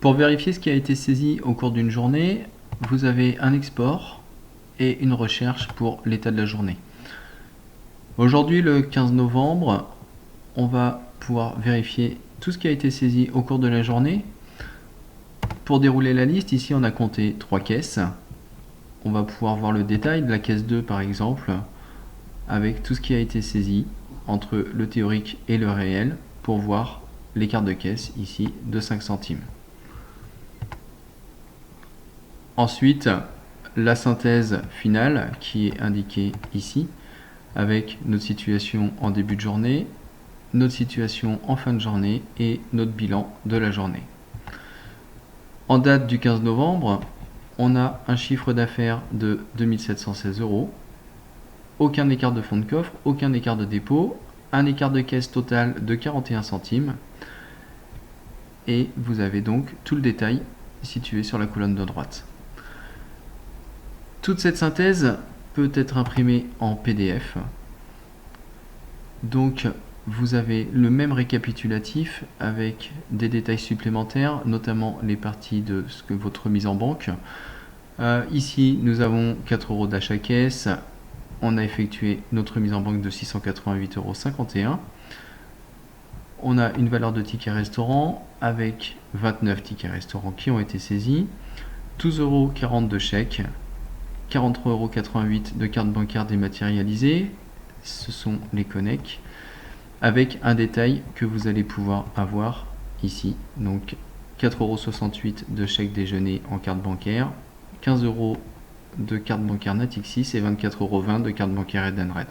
Pour vérifier ce qui a été saisi au cours d'une journée, vous avez un export et une recherche pour l'état de la journée. Aujourd'hui, le 15 novembre, on va pouvoir vérifier tout ce qui a été saisi au cours de la journée. Pour dérouler la liste, ici on a compté 3 caisses. On va pouvoir voir le détail de la caisse 2 par exemple, avec tout ce qui a été saisi entre le théorique et le réel pour voir l'écart de caisse ici de 5 centimes. Ensuite, la synthèse finale qui est indiquée ici avec notre situation en début de journée, notre situation en fin de journée et notre bilan de la journée. En date du 15 novembre, on a un chiffre d'affaires de 2716 €, aucun écart de fonds de coffre, aucun écart de dépôt, un écart de caisse total de 41 centimes et vous avez donc tout le détail situé sur la colonne de droite. Toute cette synthèse peut être imprimée en PDF. Donc vous avez le même récapitulatif avec des détails supplémentaires, notamment les parties de ce que votre mise en banque. Ici, nous avons 4 € d'achat caisse. On a effectué notre mise en banque de 688,51 €. On a une valeur de tickets restaurant avec 29 tickets restaurant qui ont été saisis, 12,40 € de chèques, 43,88 € de cartes bancaires dématérialisées, ce sont les Connect, avec un détail que vous allez pouvoir avoir ici. Donc 4,68 € de chèque déjeuner en carte bancaire, 15 € de carte bancaire Natixis et 24,20 € de carte bancaire Edenred.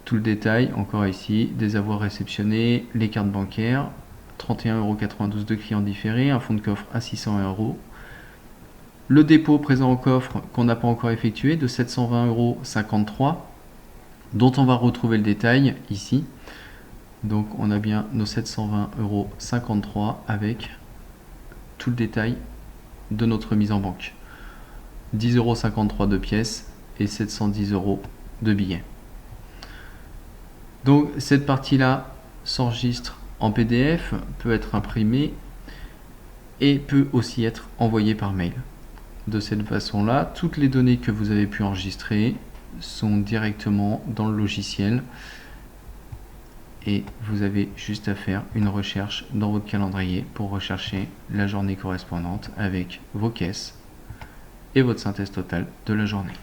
Tout le détail, encore ici, des avoirs réceptionnés, les cartes bancaires, 31,92 € de clients différés, un fonds de coffre à 601 €. Le dépôt présent au coffre qu'on n'a pas encore effectué de 720,53 €, dont on va retrouver le détail ici. Donc on a bien nos 720,53 € avec tout le détail de notre mise en banque. 10,53 € de pièces et 710 € de billets. Donc cette partie-là s'enregistre en PDF, peut être imprimée et peut aussi être envoyée par mail. De cette façon-là, toutes les données que vous avez pu enregistrer sont directement dans le logiciel et vous avez juste à faire une recherche dans votre calendrier pour rechercher la journée correspondante avec vos caisses et votre synthèse totale de la journée.